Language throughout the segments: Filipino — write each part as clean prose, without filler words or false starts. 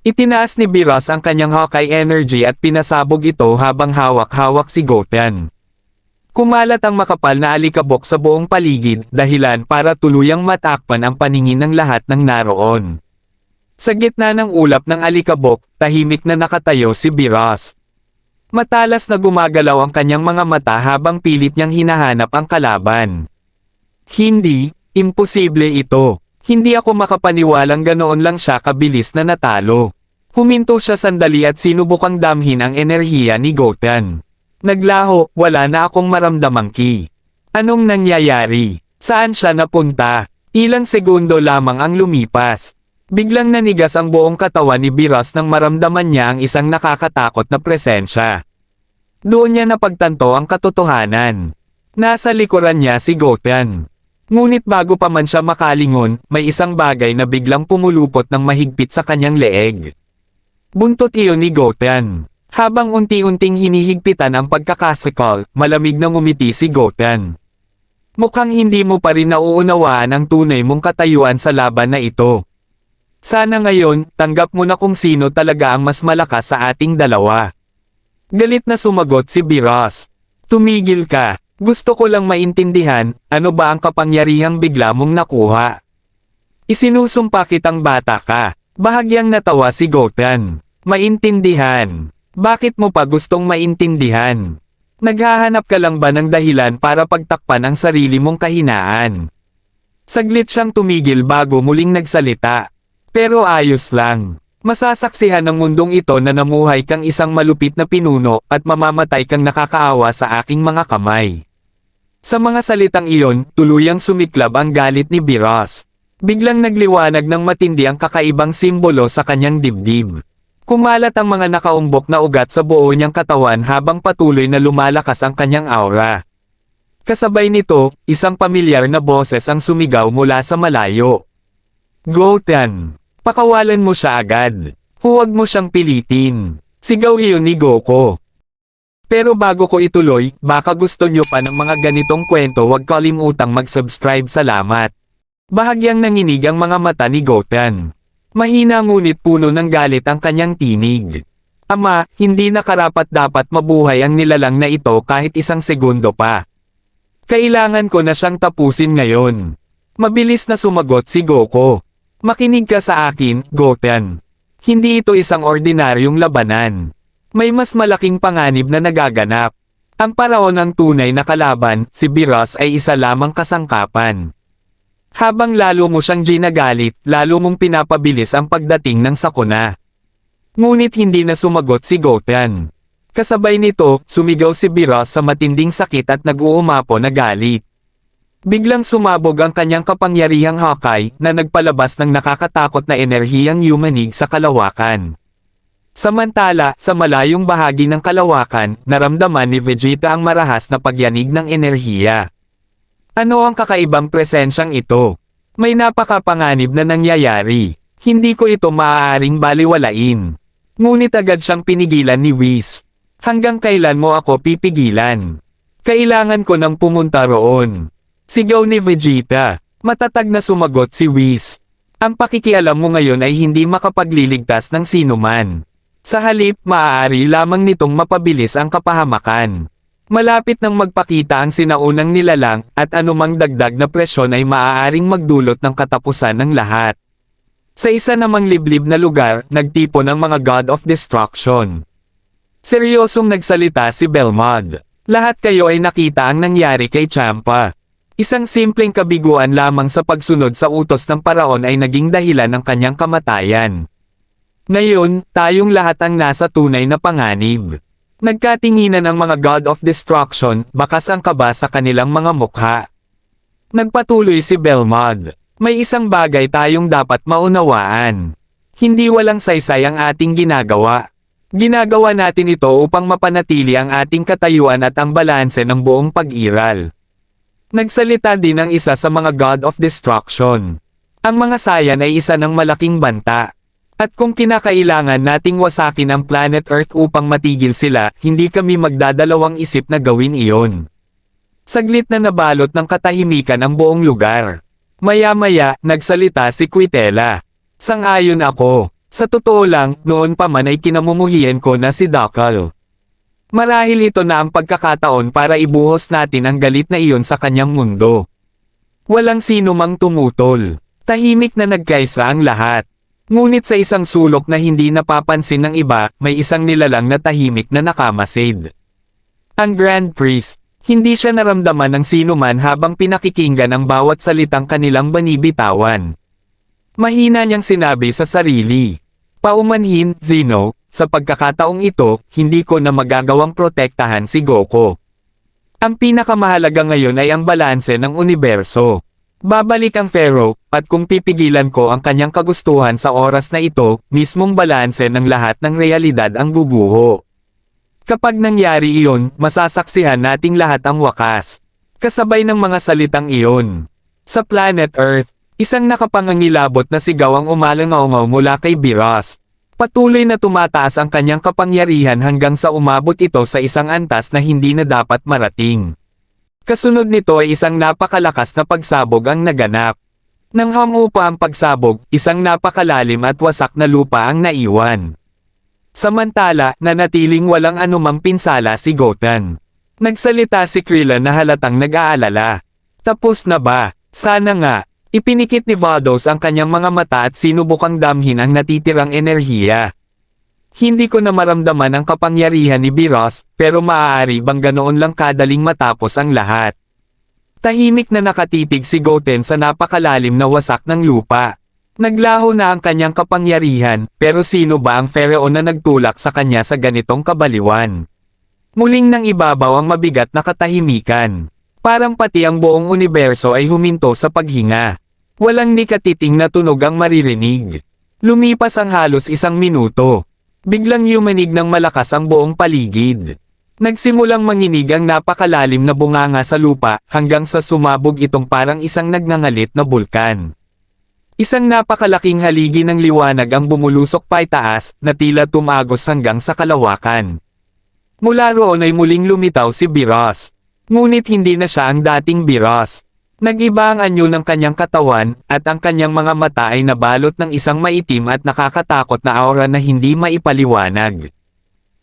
Itinaas ni Biras ang kanyang Hawkeye energy at pinasabog ito habang hawak-hawak si Goten. Kumalat ang makapal na alikabok sa buong paligid, dahilan para tuluyang matakpan ang paningin ng lahat ng naroon. Sa gitna ng ulap ng alikabok, tahimik na nakatayo si Biras. Matalas na gumagalaw ang kanyang mga mata habang pilit niyang hinahanap ang kalaban. Hindi, imposible ito. Hindi ako makapaniwalang ganoon lang siya kabilis na natalo. Huminto siya sandali at sinubukang damhin ang enerhiya ni Goten. Naglaho, wala na akong maramdamang ki. Anong nangyayari? Saan siya napunta? Ilang segundo lamang ang lumipas. Biglang nanigas ang buong katawan ni Biras nang maramdaman niya ang isang nakakatakot na presensya. Doon niya napagtanto ang katotohanan. Nasa likuran niya si Goten. Ngunit bago pa man siya makalingon, may isang bagay na biglang pumulupot ng mahigpit sa kanyang leeg. Buntot iyon ni Goten. Habang unti-unting hinihigpitan ang pagkakasikal, malamig na ngumiti si Goten. Mukhang hindi mo pa rin nauunawaan ang tunay mong katayuan sa laban na ito. Sana ngayon, tanggap mo na kung sino talaga ang mas malakas sa ating dalawa. Galit na sumagot si Biras. Tumigil ka. Gusto ko lang maintindihan, ano ba ang kapangyarihang bigla mong nakuha? Isinusumpa kitang bata ka. Bahagyang natawa si Goten. Maintindihan. Bakit mo pa gustong maintindihan? Naghahanap ka lang ba ng dahilan para pagtakpan ang sarili mong kahinaan? Saglit siyang tumigil bago muling nagsalita. Pero ayos lang. Masasaksihan ng mundong ito na namuhay kang isang malupit na pinuno at mamamatay kang nakakaawa sa aking mga kamay. Sa mga salitang iyon, tuluyang sumiklab ang galit ni Biras. Biglang nagliwanag ng matindi ang kakaibang simbolo sa kanyang dibdib. Kumalat ang mga nakaumbok na ugat sa buo niyang katawan habang patuloy na lumalakas ang kanyang aura. Kasabay nito, isang pamilyar na boses ang sumigaw mula sa malayo. Goten! Pakawalan mo siya agad. Huwag mo siyang pilitin. Sigaw iyon ni Goku. Pero bago ko ituloy, baka gusto nyo pa ng mga ganitong kwento, huwag kalimutang mag-subscribe. Salamat. Bahagyang nanginig ang mga mata ni Goten. Mahina ngunit puno ng galit ang kanyang tinig. Ama, hindi na karapat-dapat mabuhay ang nilalang na ito kahit isang segundo pa. Kailangan ko na siyang tapusin ngayon. Mabilis na sumagot si Goku. Makinig ka sa akin, Goten. Hindi ito isang ordinaryong labanan. May mas malaking panganib na nagaganap. Ang paraon ng tunay na kalaban, si Biras ay isa lamang kasangkapan. Habang lalo mo siyang ginagalit, lalo mong pinapabilis ang pagdating ng sakuna. Ngunit hindi na sumagot si Goten. Kasabay nito, sumigaw si Biras sa matinding sakit at nag-uumapo na galit. Biglang sumabog ang kanyang kapangyarihang Hawkeye na nagpalabas ng nakakatakot na enerhiyang yumanig sa kalawakan. Samantala, sa malayong bahagi ng kalawakan, naramdaman ni Vegeta ang marahas na pagyanig ng enerhiya. Ano ang kakaibang presensyang ito? May napakapanganib na nangyayari. Hindi ko ito maaaring baliwalain. Ngunit agad siyang pinigilan ni Whis. Hanggang kailan mo ako pipigilan? Kailangan ko nang pumunta roon. Sigaw ni Vegeta. Matatag na sumagot si Whis. Ang pakikialam mo ngayon ay hindi makapagliligtas ng sinuman. Sa halip, maaari lamang nitong mapabilis ang kapahamakan. Malapit nang magpakita ang sinaunang nilalang, at anumang dagdag na presyon ay maaaring magdulot ng katapusan ng lahat. Sa isa namang liblib na lugar, nagtipon ang mga God of Destruction. Seryosong nagsalita si Belmod. Lahat kayo ay nakita ang nangyari kay Champa. Isang simpleng kabiguan lamang sa pagsunod sa utos ng paraon ay naging dahilan ng kanyang kamatayan. Ngayon, tayong lahat ang nasa tunay na panganib. Nagkatinginan ang mga God of Destruction, bakas ang kaba sa kanilang mga mukha. Nagpatuloy si Belmod. May isang bagay tayong dapat maunawaan. Hindi walang saysay ang ating ginagawa. Ginagawa natin ito upang mapanatili ang ating katayuan at ang balanse ng buong pag-iral. Nagsalita din ang isa sa mga God of Destruction. Ang mga Saiyan ay isa ng malaking banta. At kung kinakailangan nating wasakin ang planet Earth upang matigil sila, hindi kami magdadalawang isip na gawin iyon. Saglit na nabalot ng katahimikan ang buong lugar. Maya-maya, nagsalita si Quitela. Sang-ayon ako. Sa totoo lang, noon pa man ay kinamumuhian ko na si Dakal. Marahil ito na ang pagkakataon para ibuhos natin ang galit na iyon sa kanyang mundo. Walang sino mang tumutol. Tahimik na nagkaisa ang lahat. Ngunit sa isang sulok na hindi napapansin ng iba, may isang nilalang na tahimik na nakamasid. Ang Grand Priest. Hindi siya naramdaman ng sino man habang pinakikinggan ang bawat salitang kanilang banibitawan. Mahina niyang sinabi sa sarili. Paumanhin, Zeno, sa pagkakataong ito, hindi ko na magagawang protektahan si Goku. Ang pinakamahalaga ngayon ay ang balanse ng universo. Babalik ang Pharaoh, at kung pipigilan ko ang kanyang kagustuhan sa oras na ito, mismong balanse ng lahat ng realidad ang bubuho. Kapag nangyari iyon, masasaksihan nating lahat ang wakas. Kasabay ng mga salitang iyon. Sa planet Earth, isang nakapangangilabot na sigaw ang umalangaw mula kay Beerus. Patuloy na tumataas ang kanyang kapangyarihan hanggang sa umabot ito sa isang antas na hindi na dapat marating. Kasunod nito ay isang napakalakas na pagsabog ang naganap. Nang humupa ang pagsabog, isang napakalalim at wasak na lupa ang naiwan. Samantala, nanatiling walang anumang pinsala si Goten. Nagsalita si Krillin na halatang nag-aalala. Tapos na ba? Sana nga. Ipinikit ni Vados ang kanyang mga mata at sinubukang damhin ang natitirang enerhiya. Hindi ko na maramdaman ang kapangyarihan ni Beerus, pero maaari bang ganoon lang kadaling matapos ang lahat. Tahimik na nakatitig si Goten sa napakalalim na wasak ng lupa. Naglaho na ang kanyang kapangyarihan, pero sino ba ang Pharaoh na nagtulak sa kanya sa ganitong kabaliwan? Muling nang ibabaw ang mabigat na katahimikan. Parang pati ang buong universo ay huminto sa paghinga. Walang nikatiting na tunog ang maririnig. Lumipas ang halos 1 minuto. Biglang yumanig ng malakas ang buong paligid. Nagsimulang manginig ang napakalalim na bunganga sa lupa hanggang sa sumabog itong parang isang nagngangalit na bulkan. Isang napakalaking haligi ng liwanag ang bumulusok paitaas na tila tumagos hanggang sa kalawakan. Mula roon ay muling lumitaw si Beerus. Ngunit hindi na siya ang dating Beerus. Nag-iba ang anyo ng kanyang katawan, at ang kanyang mga mata ay nabalot ng isang maitim at nakakatakot na aura na hindi maipaliwanag.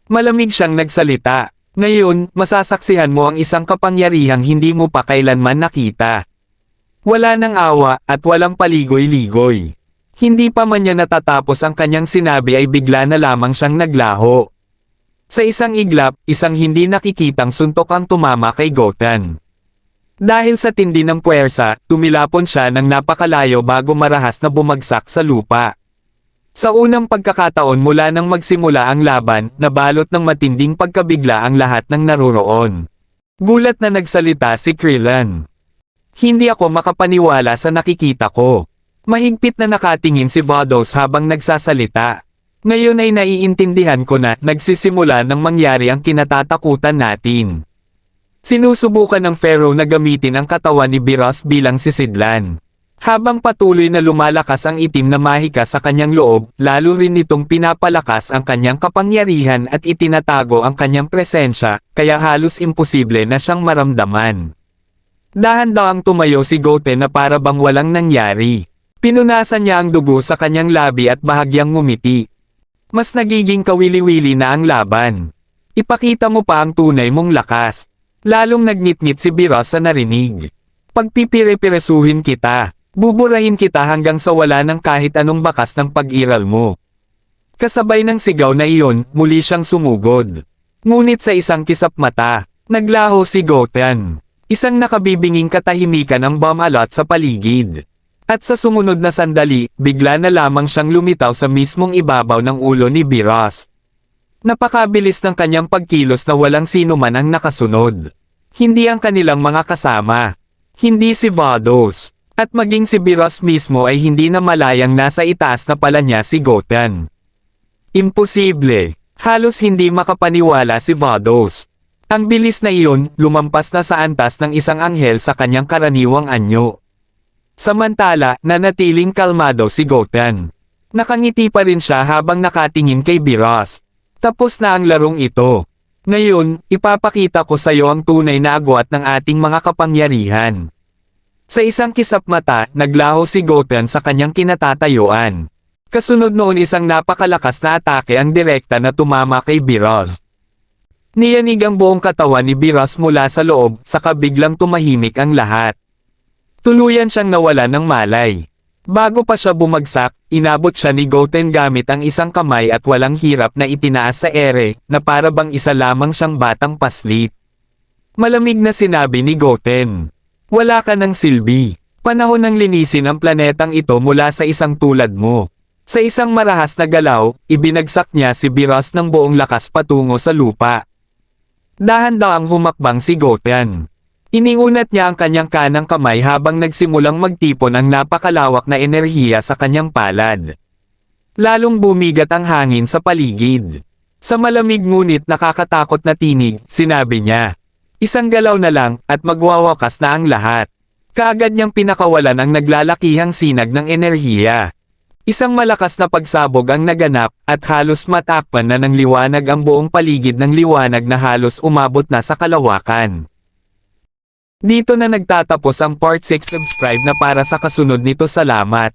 Malamig siyang nagsalita. Ngayon, masasaksihan mo ang isang kapangyarihang hindi mo pa kailanman nakita. Wala nang awa, at walang paligoy-ligoy. Hindi pa man niya natatapos ang kanyang sinabi ay bigla na lamang siyang naglaho. Sa isang iglap, isang hindi nakikitang suntok ang tumama kay Goten. Dahil sa tindi ng puwersa, tumilapon siya ng napakalayo bago marahas na bumagsak sa lupa. Sa unang pagkakataon mula nang magsimula ang laban, nabalot ng matinding pagkabigla ang lahat ng naroroon. Gulat na nagsalita si Krillin. Hindi ako makapaniwala sa nakikita ko. Mahigpit na nakatingin si Vados habang nagsasalita. Ngayon ay naiintindihan ko na nagsisimula nang mangyari ang kinatatakutan natin. Sinusubukan ng Pharaoh na gamitin ang katawan ni Beerus bilang sisidlan. Habang patuloy na lumalakas ang itim na mahika sa kanyang loob, lalo rin nitong pinapalakas ang kanyang kapangyarihan at itinatago ang kanyang presensya, kaya halos imposible na siyang maramdaman. Dahan-dahang tumayo si Goten na para bang walang nangyari. Pinunasan niya ang dugo sa kanyang labi at bahagyang ngumiti. Mas nagiging kawili-wili na ang laban. Ipakita mo pa ang tunay mong lakas. Lalong nagnitngit si Beerus sa narinig. Pagpipire-piresuhin kita. Buburahin kita hanggang sa wala ng kahit anong bakas ng pag-iral mo. Kasabay ng sigaw na iyon, muli siyang sumugod. Ngunit sa isang kisap mata, naglaho si Goten. Isang nakabibinging katahimikan ang bumalot sa paligid. At sa sumunod na sandali, bigla na lamang siyang lumitaw sa mismong ibabaw ng ulo ni Beerus. Napakabilis ng kanyang pagkilos na walang sino man ang nakasunod. Hindi ang kanilang mga kasama. Hindi si Vados. At maging si Beerus mismo ay hindi na malayang nasa itaas na pala niya si Goten. Imposible. Halos hindi makapaniwala si Vados. Ang bilis na iyon, lumampas na sa antas ng isang anghel sa kanyang karaniwang anyo. Samantala, nanatiling kalmado si Goten. Nakangiti pa rin siya habang nakatingin kay Beerus. Tapos na ang larong ito. Ngayon, ipapakita ko sa iyo ang tunay na agwat ng ating mga kapangyarihan. Sa isang kisap mata, naglaho si Goten sa kanyang kinatatayuan. Kasunod noon isang napakalakas na atake ang direkta na tumama kay Biroz. Niyanig ang buong katawan ni Biroz mula sa loob, saka biglang tumahimik ang lahat. Tuluyan siyang nawala ng malay. Bago pa siya bumagsak, inabot siya ni Goten gamit ang isang kamay at walang hirap na itinaas sa ere, na para bang isa lamang siyang batang paslit. Malamig na sinabi ni Goten. Wala ka ng silbi. Panahon ng linisin ang planetang ito mula sa isang tulad mo. Sa isang marahas na galaw, ibinagsak niya si Biroz ng buong lakas patungo sa lupa. Dahan-dahang humakbang si Goten. Iniunat niya ang kanyang kanang kamay habang nagsimulang magtipon ang napakalawak na enerhiya sa kanyang palad. Lalong bumigat ang hangin sa paligid. Sa malamig ngunit nakakatakot na tinig, sinabi niya. Isang galaw na lang, at magwawakas na ang lahat. Kaagad niyang pinakawalan ang naglalakihang sinag ng enerhiya. Isang malakas na pagsabog ang naganap, at halos matakpan na ng liwanag ang buong paligid ng liwanag na halos umabot na sa kalawakan. Dito na nagtatapos ang part 6. Subscribe na para sa kasunod nito. Salamat.